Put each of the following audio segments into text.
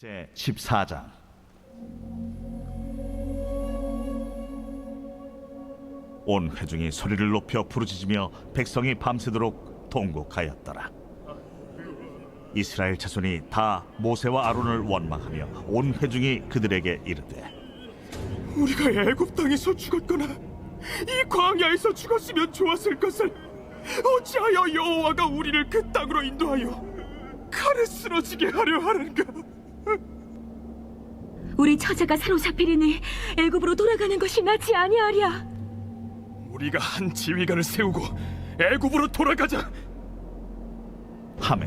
제14장. 온 회중이 소리를 높여 부르짖으며 백성이 밤새도록 통곡하였더라. 이스라엘 자손이 다 모세와 아론을 원망하며 온 회중이 그들에게 이르되, 우리가 애굽 땅에서 죽었거나 이 광야에서 죽었으면 좋았을 것을 어찌하여 여호와가 우리를 그 땅으로 인도하여 칼에 쓰러지게 하려 하는가? 우리 처자가 사로잡히리니 애굽으로 돌아가는 것이 낫지 아니하랴. 우리가 한 지휘관을 세우고 애굽으로 돌아가자. 하매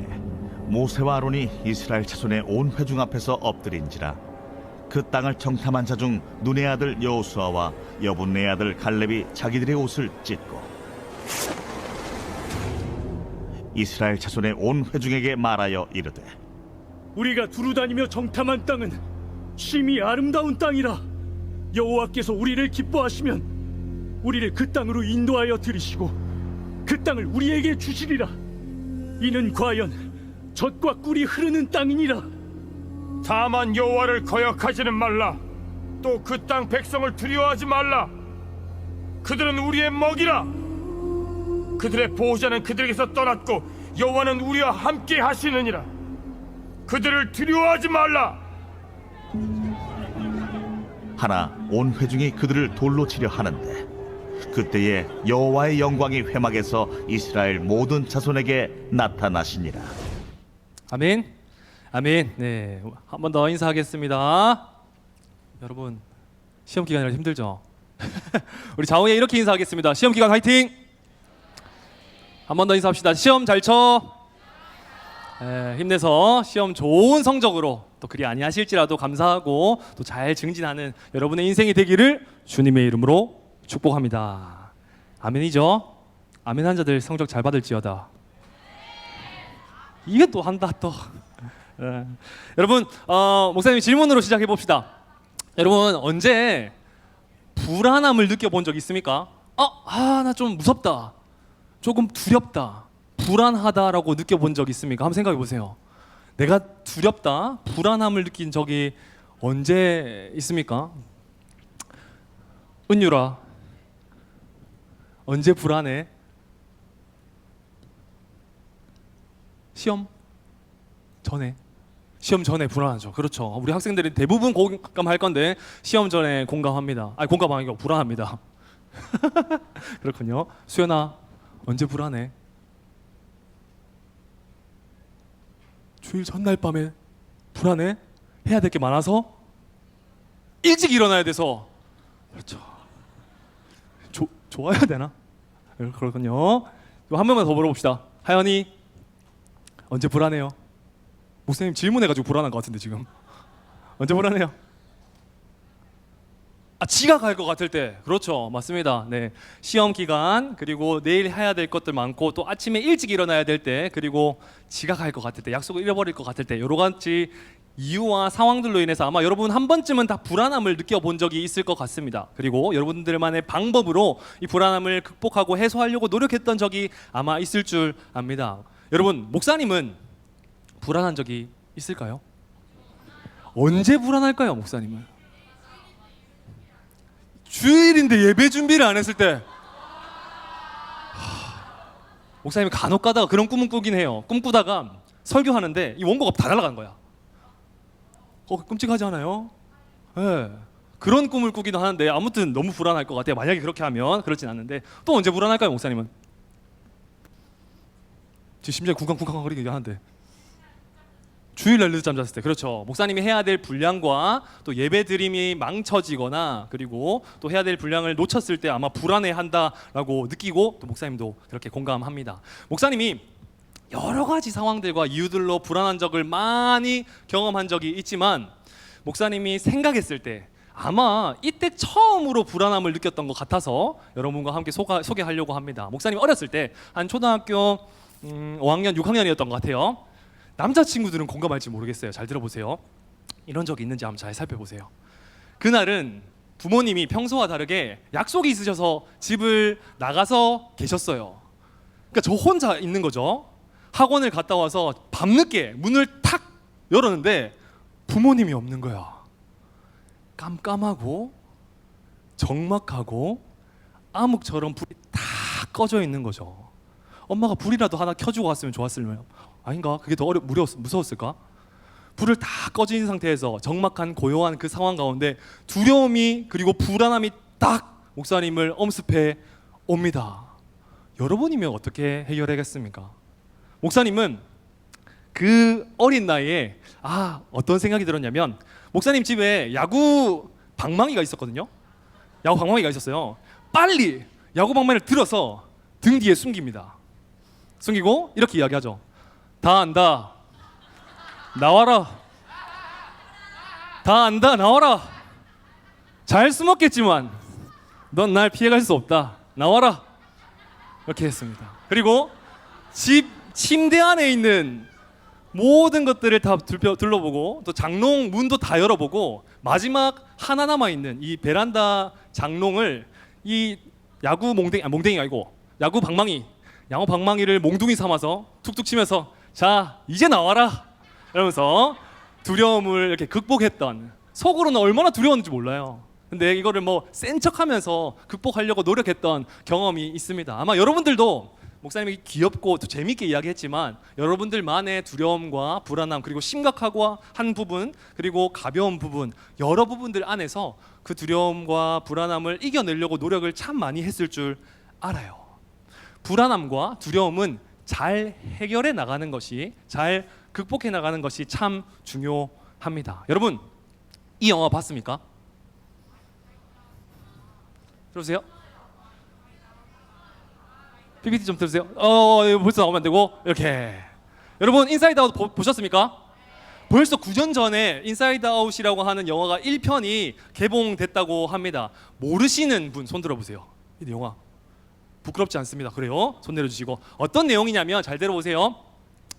모세와 아론이 이스라엘 자손의 온 회중 앞에서 엎드린지라. 그 땅을 정탐한 자 중 눈의 아들 여호수아와 여분의 아들 갈렙이 자기들의 옷을 찢고 이스라엘 자손의 온 회중에게 말하여 이르되, 우리가 두루다니며 정탐한 땅은 심히 아름다운 땅이라. 여호와께서 우리를 기뻐하시면 우리를 그 땅으로 인도하여 들이시고 그 땅을 우리에게 주시리라. 이는 과연 젖과 꿀이 흐르는 땅이니라. 다만 여호와를 거역하지는 말라. 또 그 땅 백성을 두려워하지 말라. 그들은 우리의 먹이라. 그들의 보호자는 그들에게서 떠났고 여호와는 우리와 함께 하시느니라. 그들을 두려워하지 말라. 하나 온 회중이 그들을 돌로 치려 하는데 그때에 여호와의 영광이 회막에서 이스라엘 모든 자손에게 나타나시니라. 아멘. 아멘. 네, 한 번 더 인사하겠습니다. 여러분, 시험 기간이라 힘들죠? 우리 좌우에 이렇게 인사하겠습니다. 시험 기간 화이팅! 한 번 더 인사합시다. 시험 잘 쳐. 네, 힘내서 시험 좋은 성적으로 또 그리 아니하실지라도 감사하고 또 잘 증진하는 여러분의 인생이 되기를 주님의 이름으로 축복합니다. 아멘이죠? 아멘 한 자들 성적 잘 받을지어다. 이게 또 한다 또. 네. 여러분, 목사님 질문으로 시작해 봅시다. 여러분, 언제 불안함을 느껴본 적 있습니까? 나 좀 무섭다, 조금 두렵다, 불안하다라고 느껴본 적 있습니까? 한번 생각해 보세요. 내가 두렵다, 불안함을 느낀 적이 언제 있습니까? 은유라, 언제 불안해? 시험 전에. 시험 전에 불안하죠. 그렇죠. 우리 학생들이 대부분 공감할 건데 시험 전에 공감합니다. 공감 아니고 불안합니다. 그렇군요. 수연아, 언제 불안해? 주일 전날 밤에 불안해? 해야 될 게 많아서? 일찍 일어나야 돼서? 그렇죠. 좋아야 되나? 그렇군요. 한 명만 더 물어봅시다. 하연이, 언제 불안해요? 목사님 질문해가지고 불안한 것 같은데 지금. 언제 불안해요? 지각할 것 같을 때. 그렇죠, 맞습니다. 네, 시험 기간, 그리고 내일 해야 될 것들 많고 또 아침에 일찍 일어나야 될 때, 그리고 지각할 것 같을 때, 약속을 잃어버릴 것 같을 때, 여러 가지 이유와 상황들로 인해서 아마 여러분 한 번쯤은 다 불안함을 느껴본 적이 있을 것 같습니다. 그리고 여러분들만의 방법으로 이 불안함을 극복하고 해소하려고 노력했던 적이 아마 있을 줄 압니다. 여러분, 목사님은 불안한 적이 있을까요? 언제 불안할까요, 목사님은? 주일인데 예배 준비를 안 했을 때. 목사님이 간혹 가다가 그런 꿈은 꾸긴 해요. 꿈꾸다가 설교하는데 이 원고가 다 날아간 거야. 끔찍하지 않아요? 네. 그런 꿈을 꾸기도 하는데 아무튼 너무 불안할 것 같아요. 만약에 그렇게 하면. 그렇진 않는데 또 언제 불안할까요, 목사님은? 지금 심장이 쿵쾅쿵쾅거리긴 하는데. 주일날 늦잠 잤을 때. 그렇죠. 목사님이 해야 될 분량과 또 예배 드림이 망쳐지거나 그리고 또 해야 될 분량을 놓쳤을 때 아마 불안해한다라고 느끼고 또 목사님도 그렇게 공감합니다. 목사님이 여러 가지 상황들과 이유들로 불안한 적을 많이 경험한 적이 있지만 목사님이 생각했을 때 아마 이때 처음으로 불안함을 느꼈던 것 같아서 여러분과 함께 소개하려고 합니다. 목사님 어렸을 때 한 초등학교 5학년, 6학년이었던 것 같아요. 남자친구들은 공감할지 모르겠어요. 잘 들어보세요. 이런 적이 있는지 한번 잘 살펴보세요. 그날은 부모님이 평소와 다르게 약속이 있으셔서 집을 나가서 계셨어요. 그러니까 저 혼자 있는 거죠. 학원을 갔다 와서 밤늦게 문을 탁 열었는데 부모님이 없는 거야. 깜깜하고 적막하고 암흑처럼 불이 다 꺼져 있는 거죠. 엄마가 불이라도 하나 켜주고 갔으면 좋았을까요? 아닌가? 그게 더 무서웠을까? 불을 다 꺼진 상태에서 적막한 고요한 그 상황 가운데 두려움이 그리고 불안함이 딱 목사님을 엄습해 옵니다. 여러분이면 어떻게 해결하겠습니까? 목사님은 그 어린 나이에 어떤 생각이 들었냐면 목사님 집에 야구 방망이가 있었거든요. 야구 방망이가 있었어요. 빨리 야구 방망이를 들어서 등 뒤에 숨깁니다. 숨기고 이렇게 이야기하죠. 다 안다. 나와라. 다 안다. 나와라. 잘 숨었겠지만 넌 날 피해갈 수 없다. 나와라. 이렇게 했습니다. 그리고 집 침대 안에 있는 모든 것들을 다 둘러보고 또 장롱 문도 다 열어보고 마지막 하나 남아있는 이 베란다 장롱을 이 몽댕이가 아니고 야구 방망이를 몽둥이 삼아서 툭툭 치면서 자 이제 나와라 이러면서 두려움을 이렇게 극복했던, 속으로는 얼마나 두려웠는지 몰라요. 근데 이거를 뭐 센 척하면서 극복하려고 노력했던 경험이 있습니다. 아마 여러분들도 목사님이 귀엽고 또 재밌게 이야기했지만 여러분들만의 두려움과 불안함 그리고 심각하고 한 부분 그리고 가벼운 부분 여러 부분들 안에서 그 두려움과 불안함을 이겨내려고 노력을 참 많이 했을 줄 알아요. 불안함과 두려움은 잘 해결해 나가는 것이, 잘 극복해 나가는 것이 참 중요합니다. 여러분 이 영화 봤습니까? 들어보세요. PPT 좀 들으세요. 이거 벌써 나오면 안 되고 이렇게. 여러분 인사이드 아웃 보셨습니까? 벌써 9년 전에 인사이드 아웃이라고 하는 영화가 1편이 개봉됐다고 합니다. 모르시는 분 손 들어보세요. 이 영화 부끄럽지 않습니다. 그래요? 손 내려주시고. 어떤 내용이냐면 잘 들어보세요.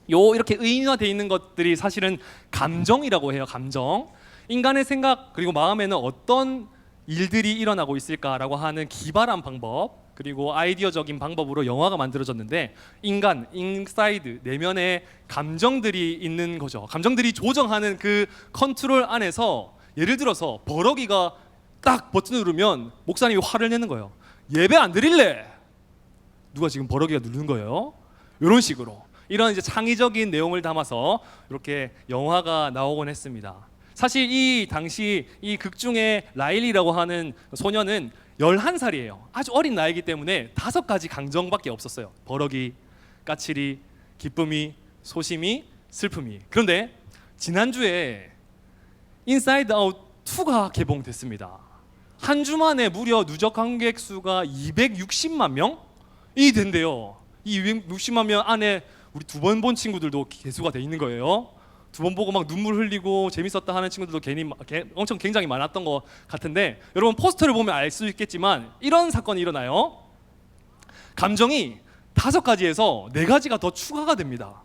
이렇게 의인화되어 있는 것들이 사실은 감정이라고 해요. 감정. 인간의 생각 그리고 마음에는 어떤 일들이 일어나고 있을까라고 하는 기발한 방법 그리고 아이디어적인 방법으로 영화가 만들어졌는데 인사이드, 내면에 감정들이 있는 거죠. 감정들이 조정하는 그 컨트롤 안에서 예를 들어서 버럭이가 딱 버튼을 누르면 목사님이 화를 내는 거예요. 예배 안 드릴래? 누가 지금 버럭이가 누르는 거예요? 이런 식으로 이런 이제 창의적인 내용을 담아서 이렇게 영화가 나오곤 했습니다. 사실 이 당시 이 극 중에 라일리라고 하는 소녀는 11살이에요. 아주 어린 나이기 때문에 5가지 감정밖에 없었어요. 버럭이, 까칠이, 기쁨이, 소심이, 슬픔이. 그런데 지난주에 인사이드 아웃 2가 개봉됐습니다. 한 주 만에 무려 누적 관객 수가 260만 명이 된대요. 이 260만 명 안에 우리 2번 본 친구들도 개수가 돼 있는 거예요. 2번 보고 막 눈물 흘리고 재밌었다 하는 친구들도 엄청 굉장히 많았던 것 같은데 여러분 포스터를 보면 알 수 있겠지만 이런 사건이 일어나요. 감정이 5가지에서 4가지가 더 추가가 됩니다.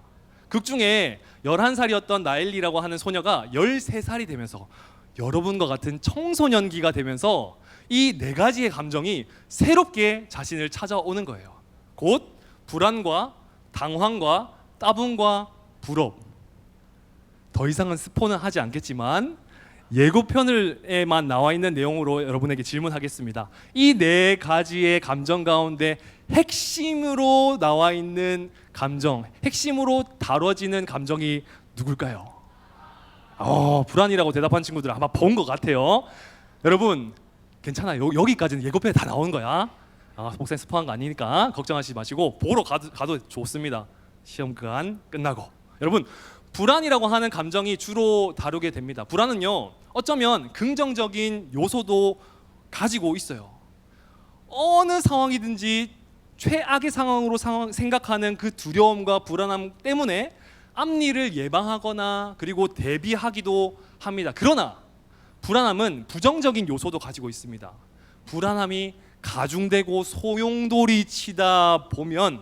극 중에 11살이었던 나일리라고 하는 소녀가 13살이 되면서 여러분과 같은 청소년기가 되면서 이 4가지의 감정이 새롭게 자신을 찾아오는 거예요. 곧 불안과 당황과 따분과 부럽. 더 이상은 스포는 하지 않겠지만 예고편에만 나와 있는 내용으로 여러분에게 질문하겠습니다. 이 4가지의 감정 가운데 핵심으로 나와 있는 감정, 핵심으로 다뤄지는 감정이 누굴까요? 불안이라고 대답한 친구들 아마 본 것 같아요. 여러분 괜찮아요. 여기까지는 예고편에 다 나온 거야. 목사님 스포한 거 아니니까 걱정하지 마시고 보러 가도 좋습니다. 시험 기간 끝나고. 여러분 불안이라고 하는 감정이 주로 다루게 됩니다. 불안은요 어쩌면 긍정적인 요소도 가지고 있어요. 어느 상황이든지 최악의 상황으로 생각하는 그 두려움과 불안함 때문에 앞일을 예방하거나 그리고 대비하기도 합니다. 그러나 불안함은 부정적인 요소도 가지고 있습니다. 불안함이 가중되고 소용돌이 치다 보면,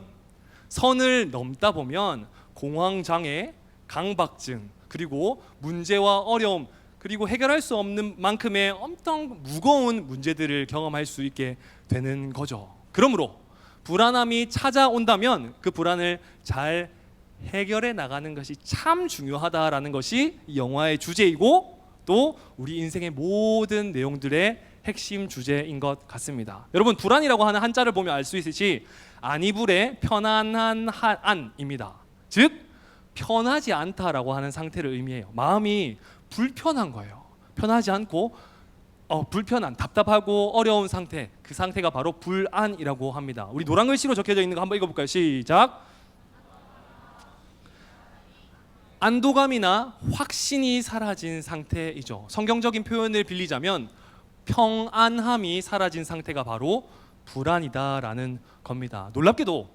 선을 넘다 보면 공황장애, 강박증, 그리고 문제와 어려움, 그리고 해결할 수 없는 만큼의 엄청 무거운 문제들을 경험할 수 있게 되는 거죠. 그러므로 불안함이 찾아온다면 그 불안을 잘 해결해 나가는 것이 참 중요하다라는 것이 이 영화의 주제이고 또 우리 인생의 모든 내용들의 핵심 주제인 것 같습니다. 여러분, 불안이라고 하는 한자를 보면 알 수 있듯이 안이불의 편안한 안입니다. 즉 편하지 않다라고 하는 상태를 의미해요. 마음이 불편한 거예요. 편하지 않고 불편한, 답답하고 어려운 상태, 그 상태가 바로 불안이라고 합니다. 우리 노란 글씨로 적혀져 있는 거 한번 읽어볼까요? 시작. 안도감이나 확신이 사라진 상태이죠. 성경적인 표현을 빌리자면 평안함이 사라진 상태가 바로 불안이다라는 겁니다. 놀랍게도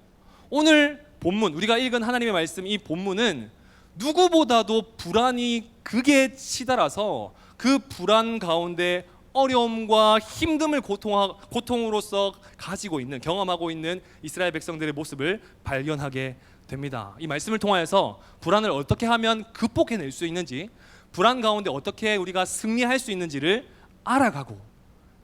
오늘 본문, 우리가 읽은 하나님의 말씀, 이 본문은 누구보다도 불안이 극에 치달아서 그 불안 가운데 어려움과 힘듦을 고통으로서 가지고 있는, 경험하고 있는 이스라엘 백성들의 모습을 발견하게 됩니다. 이 말씀을 통하여서 불안을 어떻게 하면 극복해낼 수 있는지, 불안 가운데 어떻게 우리가 승리할 수 있는지를 알아가고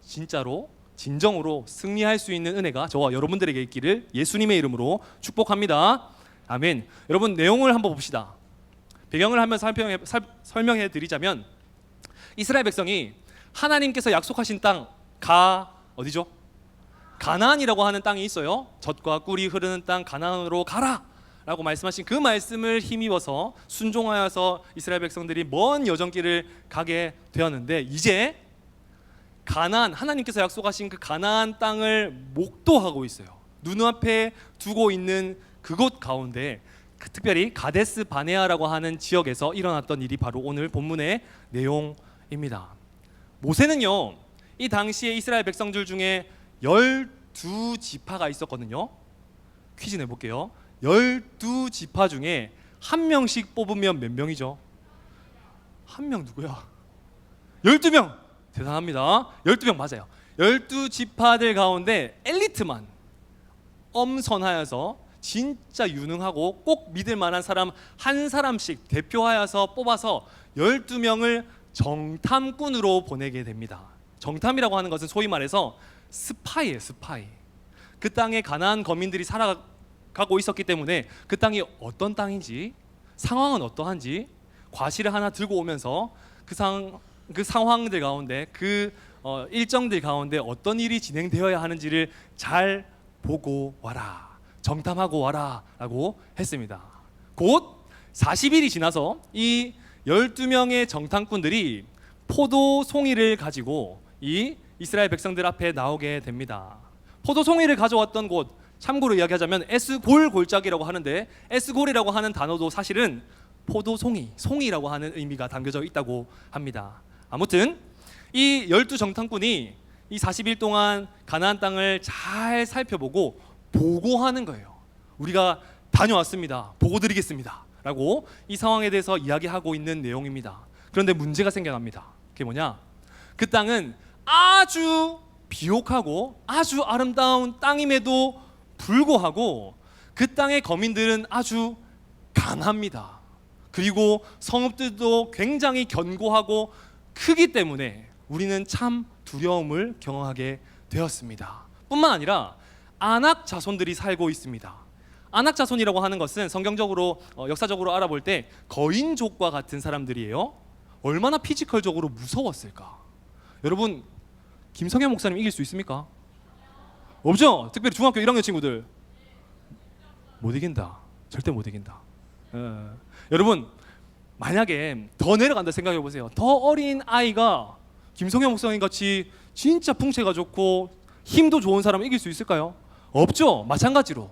진짜로 진정으로 승리할 수 있는 은혜가 저와 여러분들에게 있기를 예수님의 이름으로 축복합니다. 아멘. 여러분, 내용을 한번 봅시다. 배경을 한번 설명해 드리자면, 이스라엘 백성이 하나님께서 약속하신 땅 어디죠? 가나안이라고 하는 땅이 있어요. 젖과 꿀이 흐르는 땅 가나안으로 가라 라고 말씀하신 그 말씀을 힘입어서 순종하여서 이스라엘 백성들이 먼 여정길을 가게 되었는데, 이제 가나안, 하나님께서 약속하신 그 가나안 땅을 목도하고 있어요. 눈앞에 두고 있는 그곳 가운데 특별히 가데스 바네아라고 하는 지역에서 일어났던 일이 바로 오늘 본문의 내용입니다. 모세는요, 이 당시에 이스라엘 백성들 중에 12지파가 있었거든요. 퀴즈 내볼게요. 12지파 중에 한 명씩 뽑으면 몇 명이죠? 한 명 누구야? 12명! 대단합니다. 12명 맞아요. 12지파들 가운데 엘리트만 엄선하여서 진짜 유능하고 꼭 믿을 만한 사람 한 사람씩 대표하여서 뽑아서 12명을 정탐꾼으로 보내게 됩니다. 정탐이라고 하는 것은 소위 말해서 스파이예요, 스파이. 그 땅에 가나안 거민들이 살아가고 있었기 때문에 그 땅이 어떤 땅인지, 상황은 어떠한지 과실을 하나 들고 오면서 그 상황들 가운데, 그 일정들 가운데 어떤 일이 진행되어야 하는지를 잘 보고 와라, 정탐하고 와라 라고 했습니다. 곧 40일이 지나서 이 12명의 정탐꾼들이 포도 송이를 가지고 이 이스라엘 백성들 앞에 나오게 됩니다. 포도 송이를 가져왔던 곳, 참고로 이야기하자면 에스골 골짜기라고 하는데, 에스골이라고 하는 단어도 사실은 포도 송이라고 하는 의미가 담겨져 있다고 합니다. 아무튼 이 12정탐꾼이 이 40일 동안 가나안 땅을 잘 살펴보고 보고하는 거예요. 우리가 다녀왔습니다. 보고 드리겠습니다 라고 이 상황에 대해서 이야기하고 있는 내용입니다. 그런데 문제가 생겨납니다. 그게 뭐냐? 그 땅은 아주 비옥하고 아주 아름다운 땅임에도 불구하고 그 땅의 거민들은 아주 강합니다. 그리고 성읍들도 굉장히 견고하고 크기 때문에 우리는 참 두려움을 경험하게 되었습니다. 뿐만 아니라 아낙 자손들이 살고 있습니다. 아낙 자손이라고 하는 것은 성경적으로 역사적으로 알아볼 때 거인족과 같은 사람들이에요. 얼마나 피지컬적으로 무서웠을까? 여러분, 김성현 목사님 이길 수 있습니까? 없죠? 특별히 중학교 1학년 친구들 못 이긴다. 절대 못 이긴다. 여러분, 만약에 더 내려간다 생각해 보세요. 더 어린 아이가 김성현 목사님 같이 진짜 풍채가 좋고 힘도 좋은 사람을 이길 수 있을까요? 없죠. 마찬가지로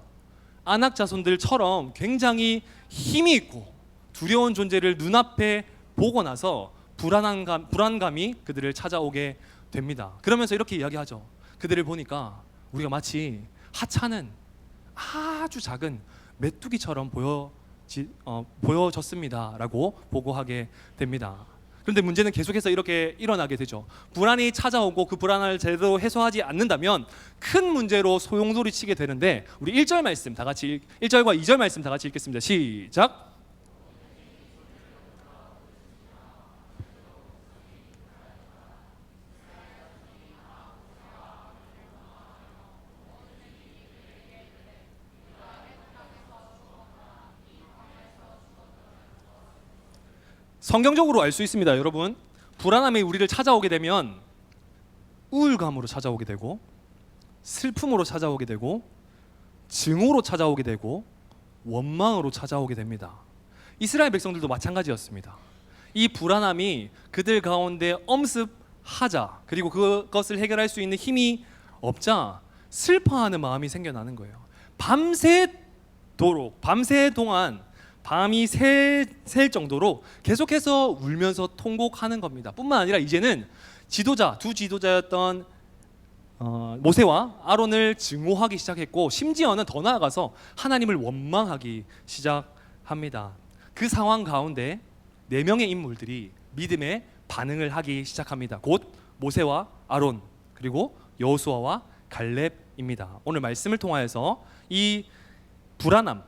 아낙 자손들처럼 굉장히 힘이 있고 두려운 존재를 눈앞에 보고 나서 불안감이 그들을 찾아오게 됩니다. 그러면서 이렇게 이야기하죠. 그들을 보니까 우리가 마치 하찮은 아주 작은 메뚜기처럼 보여졌습니다 라고 보고하게 됩니다. 그런데 문제는 계속해서 이렇게 일어나게 되죠. 불안이 찾아오고 그 불안을 제대로 해소하지 않는다면 큰 문제로 소용돌이치게 되는데, 우리 1절 말씀 다 같이 1절과 2절 말씀 다 같이 읽겠습니다. 시작. 성경적으로 알 수 있습니다, 여러분. 불안함이 우리를 찾아오게 되면 우울감으로 찾아오게 되고, 슬픔으로 찾아오게 되고, 증오로 찾아오게 되고, 원망으로 찾아오게 됩니다. 이스라엘 백성들도 마찬가지였습니다. 이 불안함이 그들 가운데 엄습하자, 그리고 그것을 해결할 수 있는 힘이 없자 슬퍼하는 마음이 생겨나는 거예요. 밤새 동안 밤이 셀 정도로 계속해서 울면서 통곡하는 겁니다. 뿐만 아니라 이제는 두 지도자였던 모세와 아론을 증오하기 시작했고, 심지어는 더 나아가서 하나님을 원망하기 시작합니다. 그 상황 가운데 4명의 인물들이 믿음의 반응을 하기 시작합니다. 곧 모세와 아론, 그리고 여호수아와 갈렙입니다. 오늘 말씀을 통하여서 이 불안함,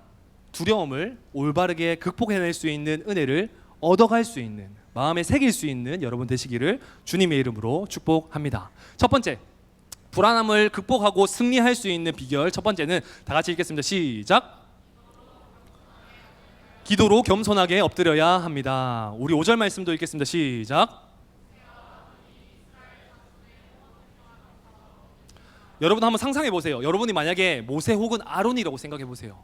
두려움을 올바르게 극복해낼 수 있는 은혜를 얻어갈 수 있는, 마음에 새길 수 있는 여러분 되시기를 주님의 이름으로 축복합니다. 첫 번째, 불안함을 극복하고 승리할 수 있는 비결, 첫 번째는 다 같이 읽겠습니다. 시작. 기도로 겸손하게 엎드려야 합니다. 우리 5절 말씀도 읽겠습니다. 시작. 여러분 한번 상상해 보세요. 여러분이 만약에 모세 혹은 아론이라고 생각해 보세요.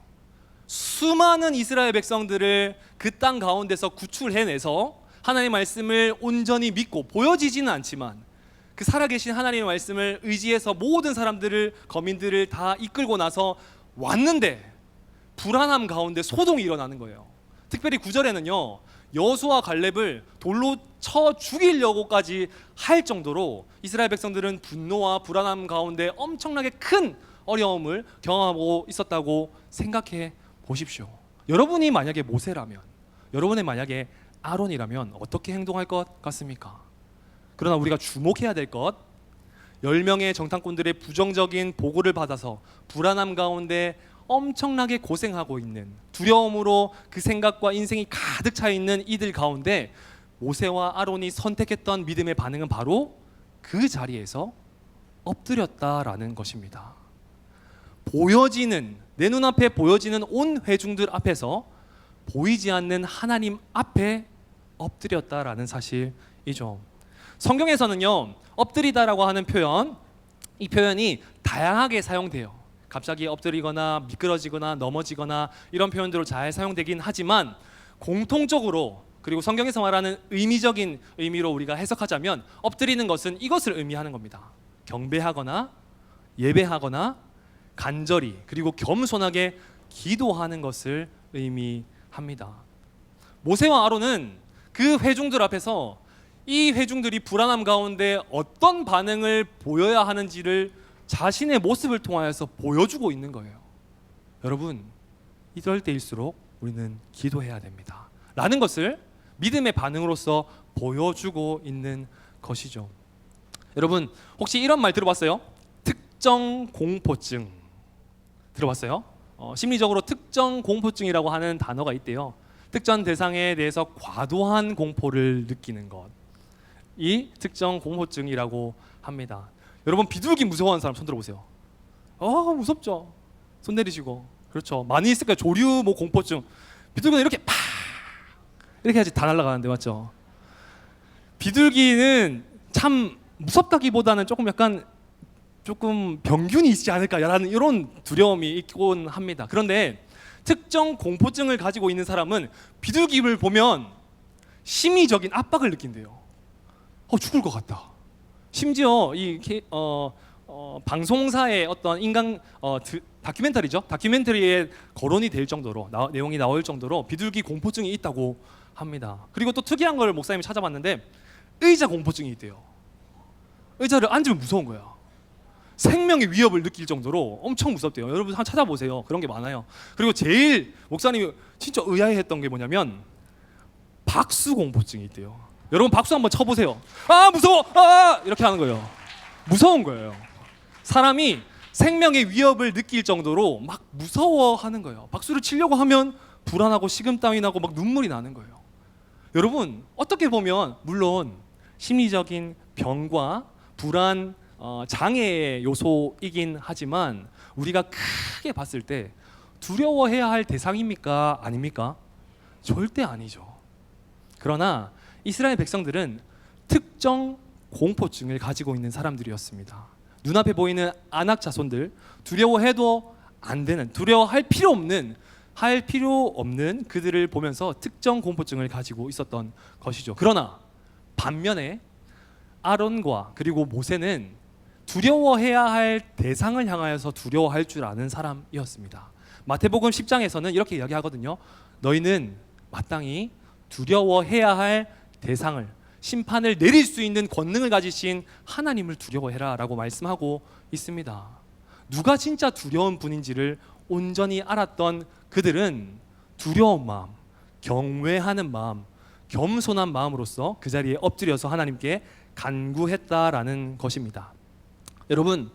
수많은 이스라엘 백성들을 그 땅 가운데서 구출해내서 하나님의 말씀을 온전히 믿고, 보여지지는 않지만 그 살아계신 하나님의 말씀을 의지해서 모든 사람들을, 거민들을 다 이끌고 나서 왔는데 불안함 가운데 소동이 일어나는 거예요. 특별히 9절에는요, 여호수아 갈렙을 돌로 쳐 죽이려고까지 할 정도로 이스라엘 백성들은 분노와 불안함 가운데 엄청나게 큰 어려움을 경험하고 있었다고 생각해 보십시오. 여러분이 만약에 모세라면, 여러분이 만약에 아론이라면 어떻게 행동할 것 같습니까? 그러나 우리가 주목해야 될 것, 10명의 정탐꾼들의 부정적인 보고를 받아서 불안함 가운데 엄청나게 고생하고 있는, 두려움으로 그 생각과 인생이 가득 차 있는 이들 가운데 모세와 아론이 선택했던 믿음의 반응은 바로 그 자리에서 엎드렸다라는 것입니다. 내 눈앞에 보여지는 온 회중들 앞에서 보이지 않는 하나님 앞에 엎드렸다라는 사실이죠. 성경에서는요, 엎드리다라고 하는 표현, 이 표현이 다양하게 사용돼요. 갑자기 엎드리거나 미끄러지거나 넘어지거나 이런 표현들로 잘 사용되긴 하지만, 공통적으로, 그리고 성경에서 말하는 의미적인 의미로 우리가 해석하자면 엎드리는 것은 이것을 의미하는 겁니다. 경배하거나 예배하거나 간절히, 그리고 겸손하게 기도하는 것을 의미합니다. 모세와 아론은 그 회중들 앞에서 이 회중들이 불안함 가운데 어떤 반응을 보여야 하는지를 자신의 모습을 통하여서 보여주고 있는 거예요. 여러분, 이럴 때일수록 우리는 기도해야 됩니다 라는 것을 믿음의 반응으로서 보여주고 있는 것이죠. 여러분, 혹시 이런 말 들어봤어요? 특정 공포증 들어봤어요? 심리적으로 특정 공포증이라고 하는 단어가 있대요. 특정 대상에 대해서 과도한 공포를 느끼는 것, 이 특정 공포증이라고 합니다. 여러분, 비둘기 무서워하는 사람 손 들어보세요. 무섭죠? 손 내리시고. 그렇죠, 많이 있을 거예요. 조류 공포증. 비둘기는 이렇게 팍 이렇게 해야지 다 날아가는데, 맞죠? 비둘기는 참 무섭다기보다는 조금 병균이 있지 않을까라는 이런 두려움이 있곤 합니다. 그런데 특정 공포증을 가지고 있는 사람은 비둘기를 보면 심리적인 압박을 느낀대요. 죽을 것 같다. 심지어 이 방송사의 어떤 다큐멘터리죠. 다큐멘터리에 거론이 될 정도로, 내용이 나올 정도로 비둘기 공포증이 있다고 합니다. 그리고 또 특이한 걸 목사님이 찾아봤는데 의자 공포증이 있대요. 의자를 앉으면 무서운 거야. 생명의 위협을 느낄 정도로 엄청 무섭대요. 여러분 한번 찾아보세요. 그런 게 많아요. 그리고 제일 목사님이 진짜 의아해했던 게 뭐냐면 박수 공포증이 있대요. 여러분 박수 한번 쳐보세요. 무서워! 이렇게 하는 거예요. 무서운 거예요. 사람이 생명의 위협을 느낄 정도로 막 무서워하는 거예요. 박수를 치려고 하면 불안하고 식은땀이 나고 막 눈물이 나는 거예요. 여러분, 어떻게 보면 물론 심리적인 병과 불안, 장애의 요소이긴 하지만 우리가 크게 봤을 때 두려워해야 할 대상입니까? 아닙니까? 절대 아니죠. 그러나 이스라엘 백성들은 특정 공포증을 가지고 있는 사람들이었습니다. 눈앞에 보이는 아낙 자손들, 두려워해도 안 되는, 두려워할 필요 없는 그들을 보면서 특정 공포증을 가지고 있었던 것이죠. 그러나 반면에 아론과 그리고 모세는 두려워해야 할 대상을 향하여서 두려워할 줄 아는 사람이었습니다. 마태복음 10장에서는 이렇게 이야기하거든요. 너희는 마땅히 두려워해야 할 대상을, 심판을 내릴 수 있는 권능을 가지신 하나님을 두려워해라 라고 말씀하고 있습니다. 누가 진짜 두려운 분인지를 온전히 알았던 그들은 두려운 마음, 경외하는 마음, 겸손한 마음으로서 그 자리에 엎드려서 하나님께 간구했다라는 것입니다. 여러분,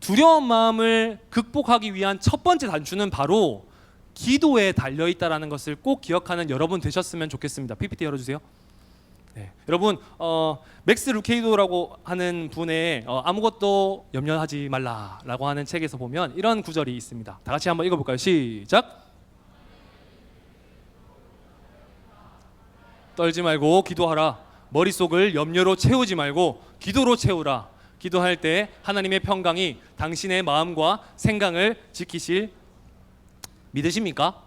두려운 마음을 극복하기 위한 첫 번째 단추는 바로 기도에 달려있다라는 것을 꼭 기억하는 여러분 되셨으면 좋겠습니다. PPT 열어주세요. 네. 여러분, 맥스 루케이도라고 하는 분의 아무것도 염려하지 말라라고 하는 책에서 보면 이런 구절이 있습니다. 다 같이 한번 읽어볼까요? 시작. 떨지 말고 기도하라. 머릿속을 염려로 채우지 말고 기도로 채우라. 기도할 때 하나님의 평강이 당신의 마음과 생각을 지키실 믿으십니까?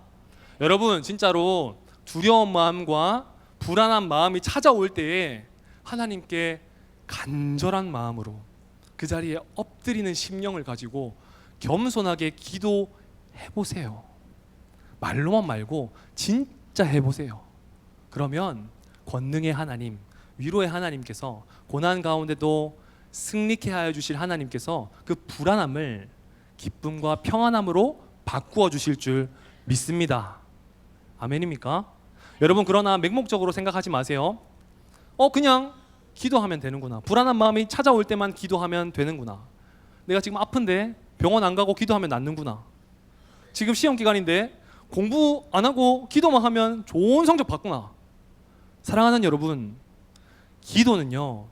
여러분, 진짜로 두려운 마음과 불안한 마음이 찾아올 때에 하나님께 간절한 마음으로 그 자리에 엎드리는 심령을 가지고 겸손하게 기도해 보세요. 말로만 말고 진짜 해보세요. 그러면 권능의 하나님, 위로의 하나님께서 고난 가운데도 승리케 하여 주실 하나님께서 그 불안함을 기쁨과 평안함으로 바꾸어 주실 줄 믿습니다. 아멘입니까? 여러분, 그러나 맹목적으로 생각하지 마세요. 그냥 기도하면 되는구나. 불안한 마음이 찾아올 때만 기도하면 되는구나. 내가 지금 아픈데 병원 안 가고 기도하면 낫는구나. 지금 시험 기간인데 공부 안 하고 기도만 하면 좋은 성적 받구나. 사랑하는 여러분, 기도는요,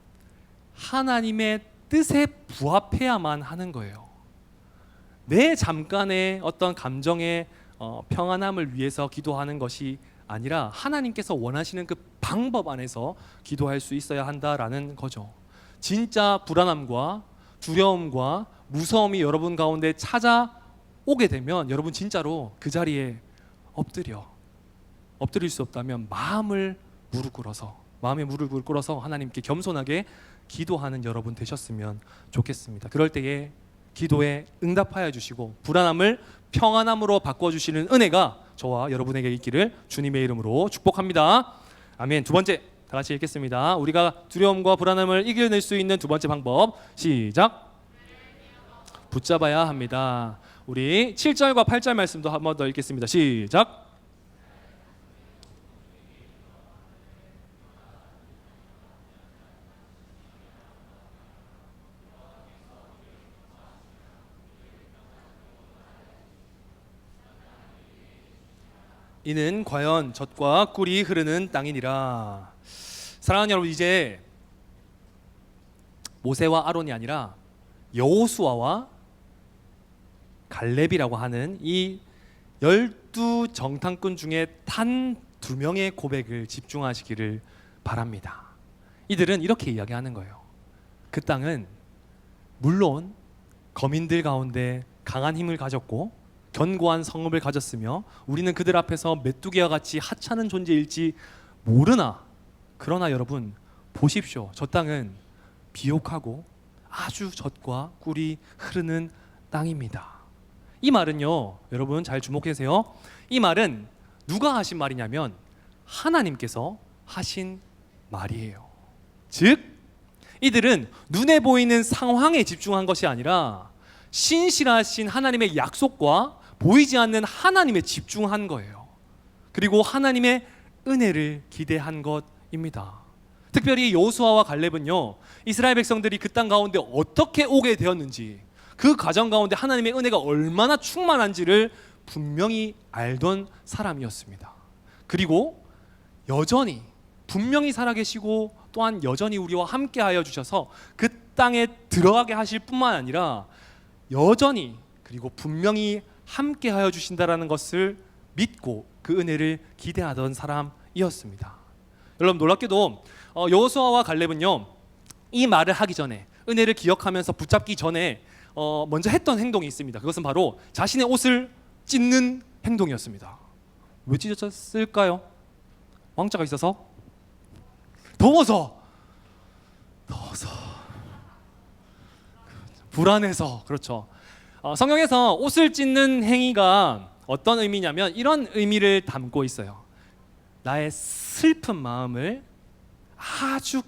하나님의 뜻에 부합해야만 하는 거예요. 내 잠깐의 어떤 감정의 평안함을 위해서 기도하는 것이 아니라 하나님께서 원하시는 그 방법 안에서 기도할 수 있어야 한다라는 거죠. 진짜 불안함과 두려움과 무서움이 여러분 가운데 찾아오게 되면 여러분 진짜로 그 자리에 엎드릴 수 없다면 마음의 무릎을 꿇어서 하나님께 겸손하게 기도하는 여러분 되셨으면 좋겠습니다. 그럴 때에 기도에 응답하여 주시고 불안함을 평안함으로 바꿔주시는 은혜가 저와 여러분에게 있기를 주님의 이름으로 축복합니다. 아멘. 두 번째, 다 같이 읽겠습니다. 우리가 두려움과 불안함을 이겨낼 수 있는 두 번째 방법, 시작. 붙잡아야 합니다. 우리 7절과 8절 말씀도 한 번 더 읽겠습니다. 시작. 이는 과연 젖과 꿀이 흐르는 땅이니라. 사랑하는 여러분, 이제 모세와 아론이 아니라 여호수아와 갈렙이라고 하는 이 12정탐꾼 중에 단 2명의 고백을 집중하시기를 바랍니다. 이들은 이렇게 이야기하는 거예요. 그 땅은 물론 거민들 가운데 강한 힘을 가졌고 견고한 성읍을 가졌으며 우리는 그들 앞에서 메뚜기와 같이 하찮은 존재일지 모르나, 그러나 여러분 보십시오. 저 땅은 비옥하고 아주 젖과 꿀이 흐르는 땅입니다. 이 말은요, 여러분 잘 주목하세요. 이 말은 누가 하신 말이냐면 하나님께서 하신 말이에요. 즉 이들은 눈에 보이는 상황에 집중한 것이 아니라 신실하신 하나님의 약속과 보이지 않는 하나님에 집중한 거예요. 그리고 하나님의 은혜를 기대한 것입니다. 특별히 여호수아와 갈렙은요, 이스라엘 백성들이 그 땅 가운데 어떻게 오게 되었는지, 그 과정 가운데 하나님의 은혜가 얼마나 충만한지를 분명히 알던 사람이었습니다. 그리고 여전히 분명히 살아계시고 또한 여전히 우리와 함께하여 주셔서 그 땅에 들어가게 하실 뿐만 아니라 여전히 그리고 분명히 함께하여 주신다라는 것을 믿고 그 은혜를 기대하던 사람이었습니다. 여러분 놀랍게도 여호수아와 갈렙은요 이 말을 하기 전에 은혜를 기억하면서 붙잡기 전에 먼저 했던 행동이 있습니다. 그것은 바로 자신의 옷을 찢는 행동이었습니다. 왜 찢었을까요? 왕자가 있어서? 더워서 불안해서. 그렇죠. 성경에서 옷을 찢는 행위가 어떤 의미냐면 이런 의미를 담고 있어요. 나의 슬픈 마음을 아주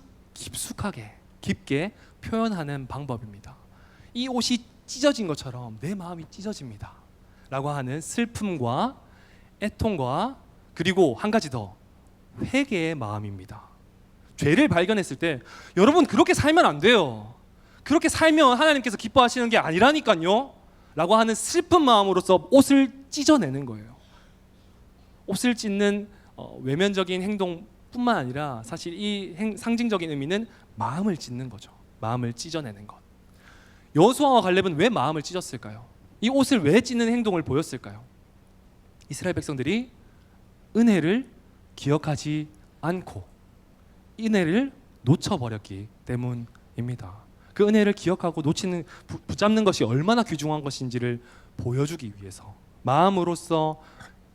깊게 표현하는 방법입니다. 이 옷이 찢어진 것처럼 내 마음이 찢어집니다 라고 하는 슬픔과 애통과 그리고 한 가지 더, 회개의 마음입니다. 죄를 발견했을 때 여러분 그렇게 살면 안 돼요. 그렇게 살면 하나님께서 기뻐하시는 게 아니라니까요 라고 하는 슬픈 마음으로서 옷을 찢어내는 거예요. 옷을 찢는 외면적인 행동뿐만 아니라 사실 이 상징적인 의미는 마음을 찢는 거죠. 마음을 찢어내는 것. 여호수아와 갈렙은 왜 마음을 찢었을까요? 이 옷을 왜 찢는 행동을 보였을까요? 이스라엘 백성들이 은혜를 기억하지 않고 은혜를 놓쳐버렸기 때문입니다. 그 은혜를 기억하고 붙잡는 것이 얼마나 귀중한 것인지를 보여주기 위해서, 마음으로서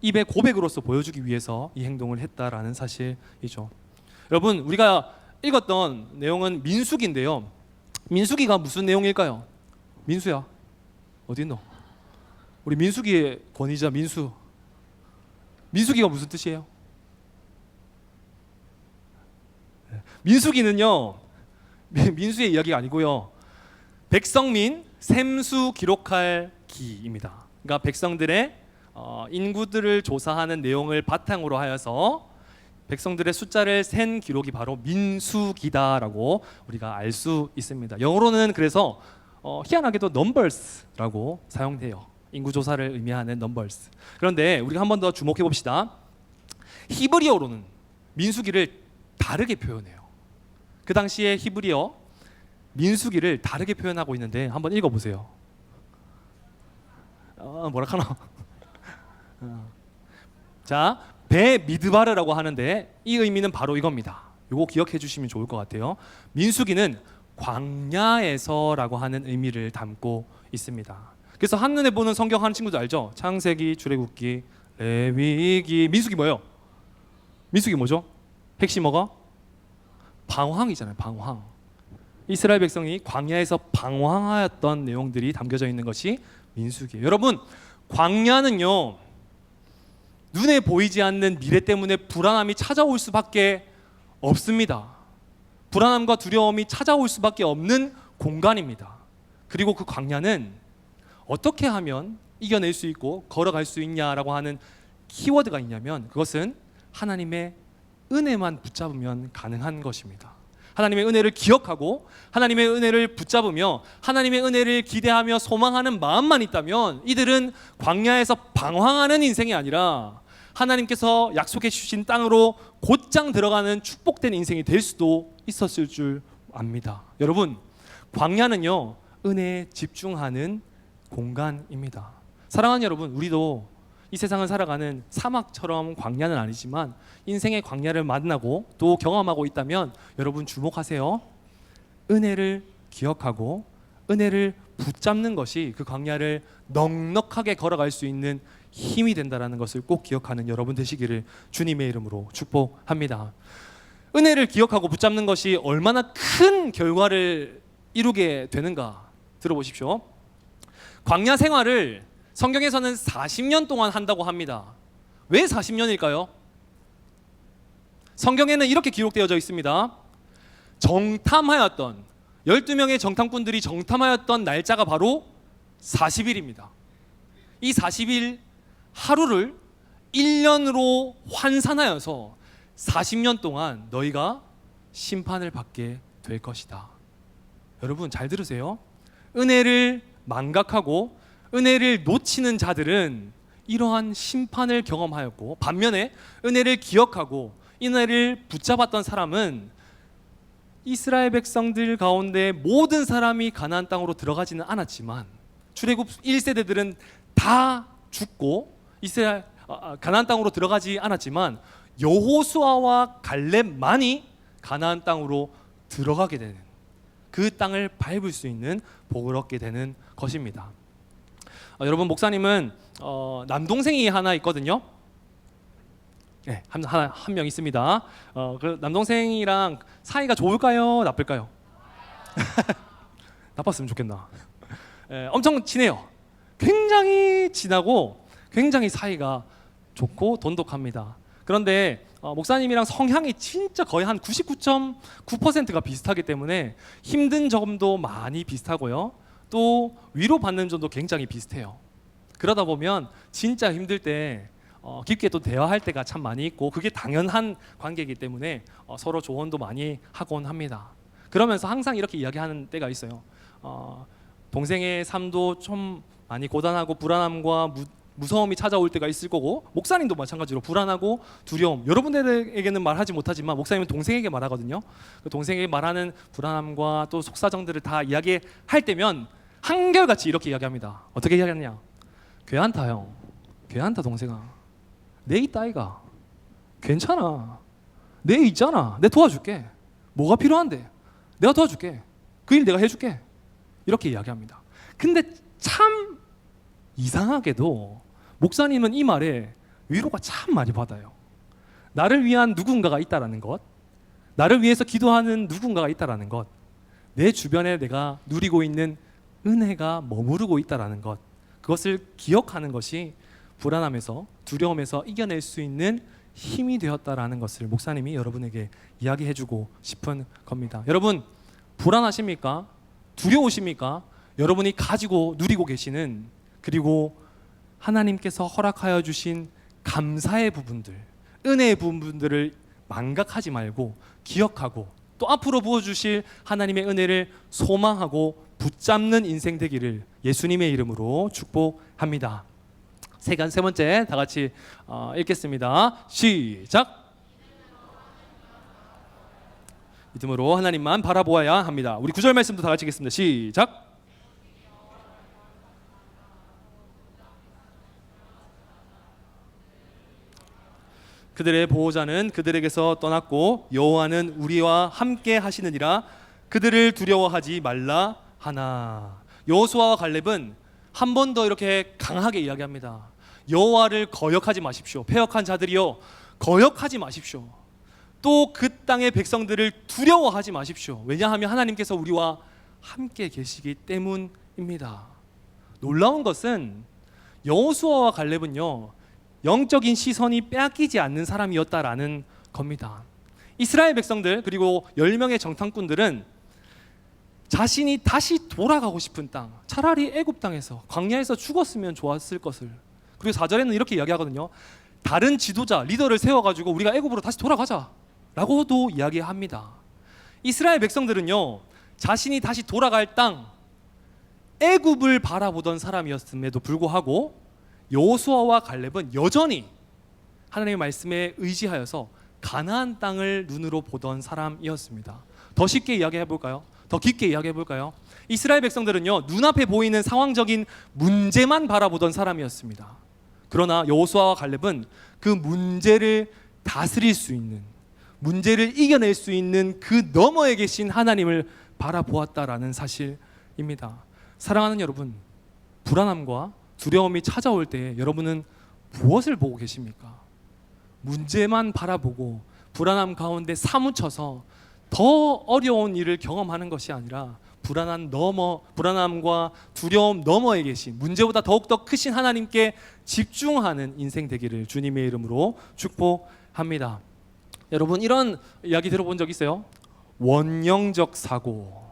입의 고백으로서 보여주기 위해서 이 행동을 했다라는 사실이죠. 여러분 우리가 읽었던 내용은 민수기인데요. 민수기가 무슨 내용일까요? 민수야 어디 있노? 우리 민수기의 권위자 민수. 민수기가 무슨 뜻이에요? 민수기는요 민수의 이야기가 아니고요 백성민 샘수 기록할 기입니다. 그러니까 백성들의 인구들을 조사하는 내용을 바탕으로 하여서 백성들의 숫자를 센 기록이 바로 민수기다라고 우리가 알 수 있습니다. 영어로는 그래서 희한하게도 numbers라고 사용돼요. 인구 조사를 의미하는 numbers. 그런데 우리가 한 번 더 주목해 봅시다. 히브리어로는 민수기를 다르게 표현해요. 그 당시에 히브리어 민수기를 다르게 표현하고 있는데 한번 읽어보세요. 뭐라 하나? 자, 베미드바르라고 하는데 이 의미는 바로 이겁니다. 이거 기억해 주시면 좋을 것 같아요. 민수기는 광야에서라고 하는 의미를 담고 있습니다. 그래서 한눈에 보는 성경 하는 친구들 알죠? 창세기, 출애굽기, 레위기. 민수기 뭐예요? 민수기 뭐죠? 핵심 뭐가? 방황이잖아요. 방황. 이스라엘 백성이 광야에서 방황하였던 내용들이 담겨져 있는 것이 민수기예요. 여러분 광야는요 눈에 보이지 않는 미래 때문에 불안함이 찾아올 수밖에 없습니다. 불안함과 두려움이 찾아올 수밖에 없는 공간입니다. 그리고 그 광야는 어떻게 하면 이겨낼 수 있고 걸어갈 수 있냐라고 하는 키워드가 있냐면 그것은 하나님의 은혜만 붙잡으면 가능한 것입니다. 하나님의 은혜를 기억하고 하나님의 은혜를 붙잡으며 하나님의 은혜를 기대하며 소망하는 마음만 있다면 이들은 광야에서 방황하는 인생이 아니라 하나님께서 약속해 주신 땅으로 곧장 들어가는 축복된 인생이 될 수도 있었을 줄 압니다. 여러분 광야는요 은혜에 집중하는 공간입니다. 사랑하는 여러분, 우리도 이 세상을 살아가는 사막처럼 광야는 아니지만 인생의 광야를 만나고 또 경험하고 있다면 여러분 주목하세요. 은혜를 기억하고 은혜를 붙잡는 것이 그 광야를 넉넉하게 걸어갈 수 있는 힘이 된다는 것을 꼭 기억하는 여러분 되시기를 주님의 이름으로 축복합니다. 은혜를 기억하고 붙잡는 것이 얼마나 큰 결과를 이루게 되는가 들어보십시오. 광야 생활을 성경에서는 40년 동안 한다고 합니다. 왜 40년일까요? 성경에는 이렇게 기록되어져 있습니다. 정탐하였던 12명의 정탐꾼들이 정탐하였던 날짜가 바로 40일입니다. 이 40일 하루를 1년으로 환산하여서 40년 동안 너희가 심판을 받게 될 것이다. 여러분 잘 들으세요. 은혜를 망각하고 은혜를 놓치는 자들은 이러한 심판을 경험하였고 반면에 은혜를 기억하고 은혜를 붙잡았던 사람은 이스라엘 백성들 가운데 모든 사람이 가나안 땅으로 들어가지는 않았지만 출애굽 1세대들은 다 죽고 가나안 땅으로 들어가지 않았지만 여호수아와 갈렙만이 가나안 땅으로 들어가게 되는, 그 땅을 밟을 수 있는 복을 얻게 되는 것입니다. 여러분, 목사님은 남동생이 하나 있거든요. 네, 한 명 있습니다. 그 남동생이랑 사이가 좋을까요? 나쁠까요? 나빴으면 좋겠나. 엄청 친해요. 굉장히 친하고 굉장히 사이가 좋고 돈독합니다. 그런데 목사님이랑 성향이 진짜 거의 한 99.9%가 비슷하기 때문에 힘든 점도 많이 비슷하고요. 또 위로받는 점도 굉장히 비슷해요. 그러다 보면 진짜 힘들 때 깊게 또 대화할 때가 참 많이 있고, 그게 당연한 관계이기 때문에 서로 조언도 많이 하곤 합니다. 그러면서 항상 이렇게 이야기하는 때가 있어요. 동생의 삶도 좀 많이 고단하고 불안함과 무서움이 찾아올 때가 있을 거고, 목사님도 마찬가지로 불안하고 두려움, 여러분들에게는 말하지 못하지만 목사님은 동생에게 말하거든요. 그 동생에게 말하는 불안함과 또 속사정들을 다 이야기할 때면 한결같이 이렇게 이야기합니다. 어떻게 이야기하느냐? 괜찮다 형, 괜찮다 동생아, 내 있다 아이가, 괜찮아, 내 있잖아, 내 도와줄게, 뭐가 필요한데 내가 도와줄게, 그 일 내가 해줄게, 이렇게 이야기합니다. 근데 참 이상하게도 목사님은 이 말에 위로가 참 많이 받아요. 나를 위한 누군가가 있다라는 것, 나를 위해서 기도하는 누군가가 있다라는 것, 내 주변에 내가 누리고 있는 은혜가 머무르고 있다라는 것, 그것을 기억하는 것이 불안함에서 두려움에서 이겨낼 수 있는 힘이 되었다라는 것을 목사님이 여러분에게 이야기해주고 싶은 겁니다. 여러분, 불안하십니까? 두려우십니까? 여러분이 가지고 누리고 계시는, 그리고 하나님께서 허락하여 주신 감사의 부분들, 은혜의 부분들을 망각하지 말고 기억하고, 또 앞으로 부어주실 하나님의 은혜를 소망하고 붙잡는 인생 되기를 예수님의 이름으로 축복합니다. 세 번째 다 같이 읽겠습니다. 시작. 믿음으로 하나님만 바라보아야 합니다. 우리 9절 말씀도 다 같이 읽겠습니다. 시작. 그들의 보호자는 그들에게서 떠났고 여호와는 우리와 함께 하시느니라. 그들을 두려워하지 말라 하나. 여호수아와 갈렙은 한 번 더 이렇게 강하게 이야기합니다. 여호와를 거역하지 마십시오. 패역한 자들이여, 거역하지 마십시오. 또 그 땅의 백성들을 두려워하지 마십시오. 왜냐하면 하나님께서 우리와 함께 계시기 때문입니다. 놀라운 것은 여호수아와 갈렙은요, 영적인 시선이 빼앗기지 않는 사람이었다라는 겁니다. 이스라엘 백성들, 그리고 10명의 정탐꾼들은 자신이 다시 돌아가고 싶은 땅, 차라리 애굽 땅에서 광야에서 죽었으면 좋았을 것을, 그리고 4절에는 이렇게 이야기하거든요. 다른 지도자, 리더를 세워가지고 우리가 애굽으로 다시 돌아가자 라고도 이야기합니다. 이스라엘 백성들은요, 자신이 다시 돌아갈 땅 애굽을 바라보던 사람이었음에도 불구하고 여호수아와 갈렙은 여전히 하나님의 말씀에 의지하여서 가나안 땅을 눈으로 보던 사람이었습니다. 더 쉽게 이야기해 볼까요? 더 깊게 이야기해 볼까요? 이스라엘 백성들은요, 눈앞에 보이는 상황적인 문제만 바라보던 사람이었습니다. 그러나 여호수아와 갈렙은 그 문제를 다스릴 수 있는, 문제를 이겨낼 수 있는 그 너머에 계신 하나님을 바라보았다라는 사실입니다. 사랑하는 여러분, 불안함과 두려움이 찾아올 때 여러분은 무엇을 보고 계십니까? 문제만 바라보고 불안함 가운데 사무쳐서 더 어려운 일을 경험하는 것이 아니라 불안함과 두려움 너머에 계신, 문제보다 더욱더 크신 하나님께 집중하는 인생 되기를 주님의 이름으로 축복합니다. 여러분, 이런 이야기 들어본 적 있어요? 원형적 사고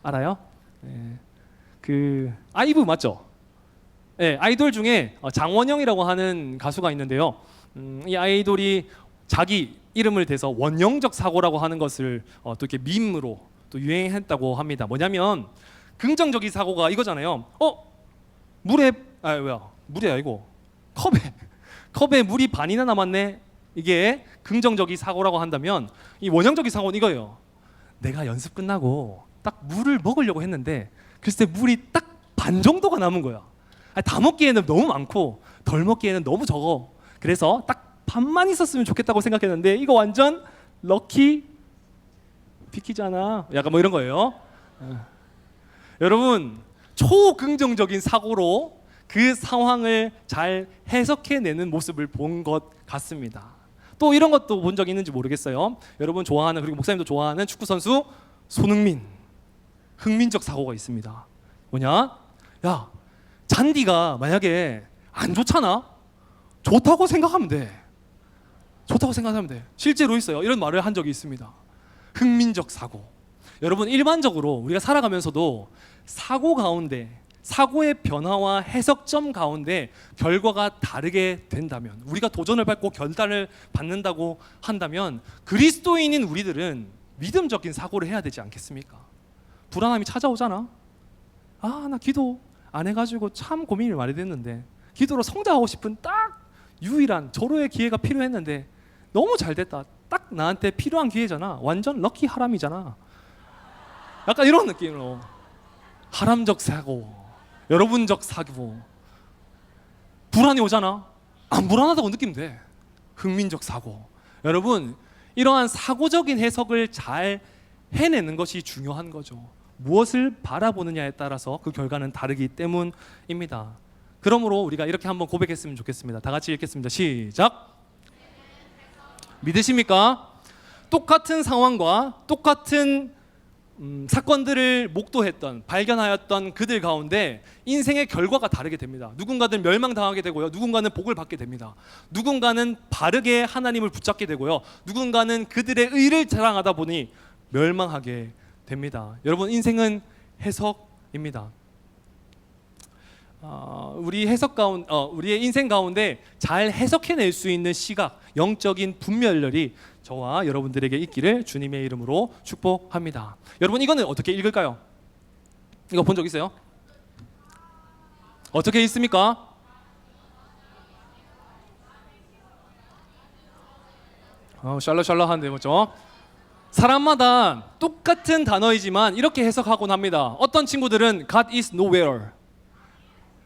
알아요? 네. 그 아이브 맞죠? 네, 아이돌 중에 장원영이라고 하는 가수가 있는데요. 이 아이돌이 자기 이름을 대서 원형적 사고라고 하는 것을 또 이렇게 밈으로 또 유행했다고 합니다. 뭐냐면 긍정적인 사고가 이거잖아요. 물이 아니고 컵에 물이 반이나 남았네. 이게 긍정적인 사고라고 한다면, 이 원형적인 사고는 이거예요. 내가 연습 끝나고 딱 물을 먹으려고 했는데 글쎄 물이 딱 반 정도가 남은 거야. 다 먹기에는 너무 많고 덜 먹기에는 너무 적어. 그래서 딱 반만 있었으면 좋겠다고 생각했는데 이거 완전 럭키 비키잖아. 약간 뭐 이런 거예요. 여러분, 초긍정적인 사고로 그 상황을 잘 해석해내는 모습을 본 것 같습니다. 또 이런 것도 본 적 있는지 모르겠어요. 여러분 좋아하는, 그리고 목사님도 좋아하는 축구 선수 손흥민, 흥민적 사고가 있습니다. 뭐냐? 야, 잔디가 만약에 안 좋잖아? 좋다고 생각하면 돼. 좋다고 생각하면 돼. 실제로 있어요. 이런 말을 한 적이 있습니다. 흥민적 사고. 여러분, 일반적으로 우리가 살아가면서도 사고 가운데, 사고의 변화와 해석점 가운데 결과가 다르게 된다면, 우리가 도전을 받고 결단을 받는다고 한다면 그리스도인인 우리들은 믿음적인 사고를 해야 되지 않겠습니까? 불안함이 찾아오잖아. 아, 나 기도 안 해가지고 참 고민이 많이 됐는데, 기도로 성장하고 싶은 딱 유일한 절호의 기회가 필요했는데 너무 잘 됐다. 딱 나한테 필요한 기회잖아. 완전 럭키 하람이잖아. 약간 이런 느낌으로 하람적 사고, 여러분적 사고. 불안이 오잖아. 안 불안하다고 느끼면 돼. 흥민적 사고. 여러분, 이러한 사고적인 해석을 잘 해내는 것이 중요한 거죠. 무엇을 바라보느냐에 따라서 그 결과는 다르기 때문입니다. 그러므로 우리가 이렇게 한번 고백했으면 좋겠습니다. 다 같이 읽겠습니다. 시작. 믿으십니까? 똑같은 상황과 똑같은 사건들을 목도했던, 발견하였던 그들 가운데 인생의 결과가 다르게 됩니다. 누군가는 멸망당하게 되고요, 누군가는 복을 받게 됩니다. 누군가는 바르게 하나님을 붙잡게 되고요, 누군가는 그들의 의를 자랑하다 보니 멸망하게 됩니다. 여러분, 인생은 해석입니다. 우리의 인생 가운데 잘 해석해낼 수 있는 시각, 영적인 분별력이 저와 여러분들에게 있기를 주님의 이름으로 축복합니다. 여러분, 이거는 어떻게 읽을까요? 이거 본 적 있어요? 어떻게 읽습니까? 샬라샬라한데 뭐죠? 사람마다 똑같은 단어이지만 이렇게 해석하곤 합니다. 어떤 친구들은 God is nowhere.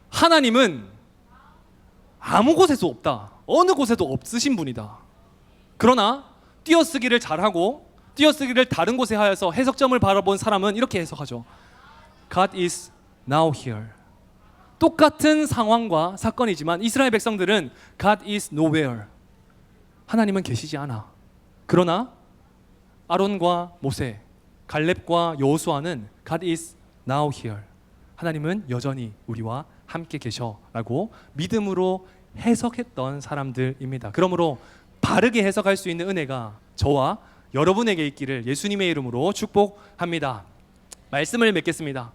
하나님은 아무 곳에도 없다. 어느 곳에도 없으신 분이다. 그러나 띄어쓰기를 잘하고 띄어쓰기를 다른 곳에 하여서 해석점을 바라본 사람은 이렇게 해석하죠. God is now here. 똑같은 상황과 사건이지만 이스라엘 백성들은 God is nowhere. 하나님은 계시지 않아. 그러나 아론과 모세, 갈렙과 여호수아는 God is now here. 하나님은 여전히 우리와 함께 계셔라고 믿음으로 해석했던 사람들입니다. 그러므로 바르게 해석할 수 있는 은혜가 저와 여러분에게 있기를 예수님의 이름으로 축복합니다. 말씀을 맺겠습니다.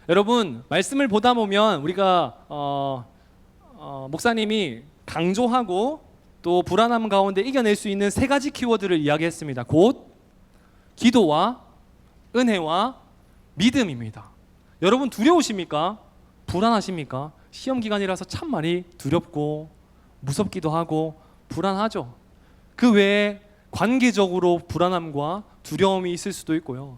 여러분, 말씀을 보다 보면 우리가 목사님이 강조하고 또 불안함 가운데 이겨낼 수 있는 세 가지 키워드를 이야기했습니다. 곧 기도와 은혜와 믿음입니다. 여러분, 두려우십니까? 불안하십니까? 시험 기간이라서 참 많이 두렵고 무섭기도 하고 불안하죠. 그 외에 관계적으로 불안함과 두려움이 있을 수도 있고요.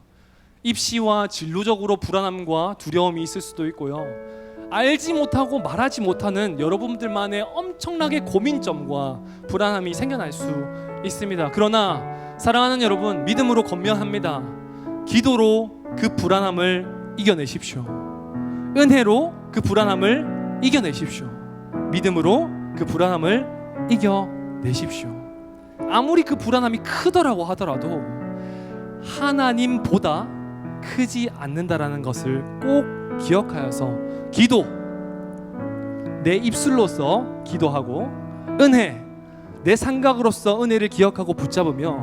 입시와 진로적으로 불안함과 두려움이 있을 수도 있고요. 알지 못하고 말하지 못하는 여러분들만의 엄청나게 고민점과 불안함이 생겨날 수 있습니다. 그러나 사랑하는 여러분, 믿음으로 권면합니다. 기도로 그 불안함을 이겨내십시오. 은혜로 그 불안함을 이겨내십시오. 믿음으로 그 불안함을 이겨내십시오. 아무리 그 불안함이 크더라고 하더라도 하나님보다 크지 않는다라는 것을 꼭 기억하여서 기도, 내 입술로서 기도하고 은혜, 내 생각으로서 은혜를 기억하고 붙잡으며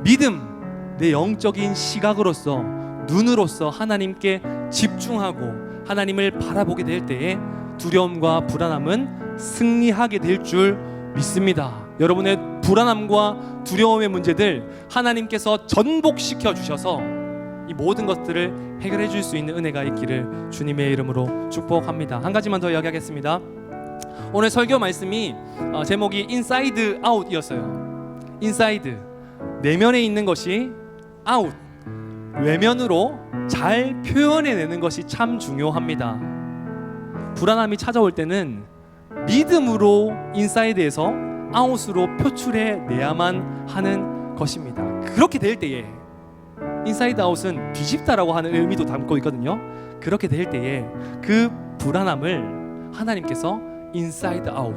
믿음, 내 영적인 시각으로서 눈으로서 하나님께 집중하고 하나님을 바라보게 될 때에 두려움과 불안함은 승리하게 될 줄 믿습니다. 여러분의 불안함과 두려움의 문제들 하나님께서 전복시켜 주셔서 이 모든 것들을 해결해 줄 수 있는 은혜가 있기를 주님의 이름으로 축복합니다. 한 가지만 더 이야기하겠습니다. 오늘 설교 말씀이 제목이 인사이드 아웃이었어요. 인사이드, 내면에 있는 것이 아웃, 외면으로 잘 표현해내는 것이 참 중요합니다. 불안함이 찾아올 때는 믿음으로 인사이드에서 아웃으로 표출해 내야만 하는 것입니다. 그렇게 될 때에 인사이드 아웃은 뒤집다라고 하는 의미도 담고 있거든요. 그렇게 될 때에 그 불안함을 하나님께서 인사이드 아웃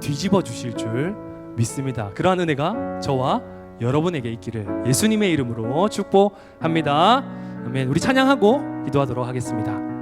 뒤집어 주실 줄 믿습니다. 그러한 은혜가 저와 여러분에게 있기를 예수님의 이름으로 축복합니다. 아멘. 우리 찬양하고 기도하도록 하겠습니다.